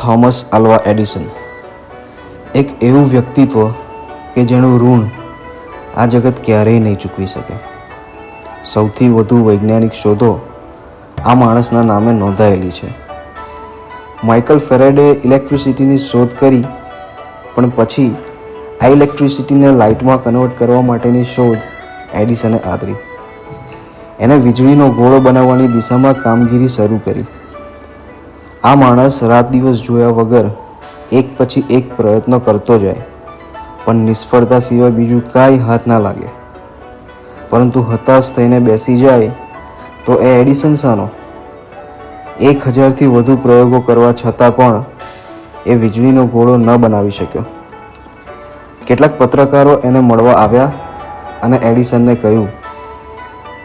Thomas Alva Edison એક એવું વ્યક્તિત્વ કે જેનું ઋણ આ જગત ક્યારેય નહીં ચૂકવી શકે. સૌથી વધુ વૈજ્ઞાનિક શોધો આ માણસના નામે નોંધાયેલી છે. માઇકલ ફેરેડે ઇલેક્ટ્રિસિટીની શોધ કરી, પણ પછી આ ઇલેક્ટ્રિસિટીને લાઇટમાં કન્વર્ટ કરવા માટેની શોધ એડિસને આદરી. એને વીજળીનો ગોળો બનાવવાની દિશામાં કામગીરી શરૂ કરી. આ માણસ રાત દિવસ જોયા વગર એક પછી એક પ્રયત્નો કરતો જાય, પણ નિષ્ફળતા સિવાય બીજું કાંઈ હાથ ના લાગે. પરંતુ હતાશ થઈને બેસી જાય તો એ એડિસન શાનો? 1000થી વધુ પ્રયોગો કરવા છતાં પણ એ વીજળીનો ગોળો ન બનાવી શક્યો. કેટલાક પત્રકારો એને મળવા આવ્યા અને એડિસનને કહ્યું,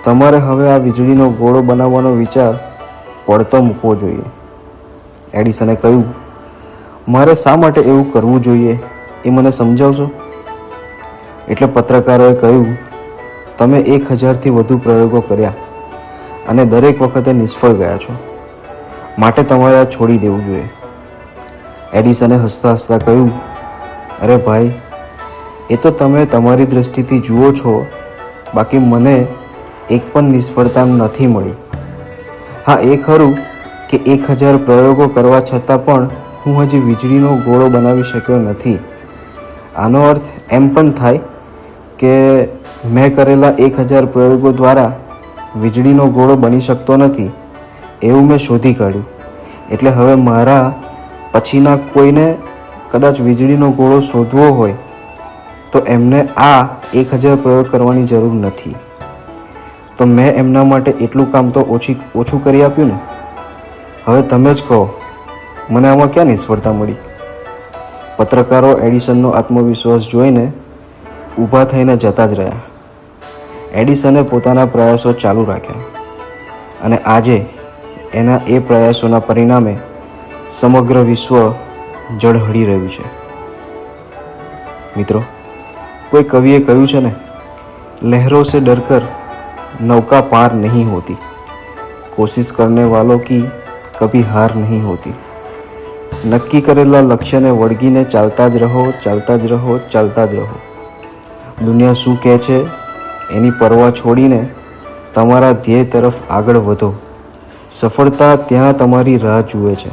તમારે હવે આ વીજળીનો ગોળો બનાવવાનો વિચાર પડતો મૂકવો જોઈએ. એડિસને કહ્યું, મારે શા માટે એવું કરવું જોઈએ એ મને સમજાવશો? એટલે પત્રકારોએ કહ્યું, તમે 1000થી વધુ પ્રયોગો કર્યા અને દરેક વખતે નિષ્ફળ ગયા છો, માટે તમારે આ છોડી દેવું જોઈએ. એડિસને હસતા હસતા કહ્યું, અરે ભાઈ, એ તો તમે તમારી દૃષ્ટિથી જુઓ છો, બાકી મને એક પણ નિષ્ફળતા નથી મળી. હા, એ ખરું કે 1000 પ્રયોગો કરવા છતાં પણ હું હજી વીજળીનો ગોળો બનાવી શક્યો નથી. આનો અર્થ એમ પણ થાય કે મેં કરેલા 1000 પ્રયોગો દ્વારા વીજળીનો ગોળો બની શકતો નથી એવું મેં શોધી કાઢ્યું. એટલે હવે મારા પછીના કોઈને કદાચ વીજળીનો ગોળો શોધવો હોય તો એમને આ 1000 પ્રયોગ કરવાની જરૂર નથી. તો મેં એમના માટે એટલું કામ તો ઓછું કરી આપ્યું ને. હવે તમે જ કહો, મને આમાં ક્યાં નિષ્ફળતા મળી? પત્રકારો એડિસનનો આત્મવિશ્વાસ જોઈને ઊભા થઈને જતા જ રહ્યા. એડિસને પોતાના પ્રયાસો ચાલુ રાખ્યા અને આજે એના એ પ્રયાસોના પરિણામે સમગ્ર વિશ્વ ઝળહળી રહ્યું છે. મિત્રો, કોઈ કવિએ કહ્યું છે ને, લહેરો સે ડરકર નૌકા પાર નહીં હોતી, કોશિશ કરને વાલો કી કભી હાર નહીં હોતી. નક્કી કરેલા લક્ષ્યને વળગીને ચાલતા જ રહો, ચાલતા જ રહો, ચાલતા જ રહો. દુનિયા શું કહે છે એની પરવા છોડીને તમારા ધ્યેય તરફ આગળ વધો. સફળતા ત્યાં તમારી રાહ જુએ છે.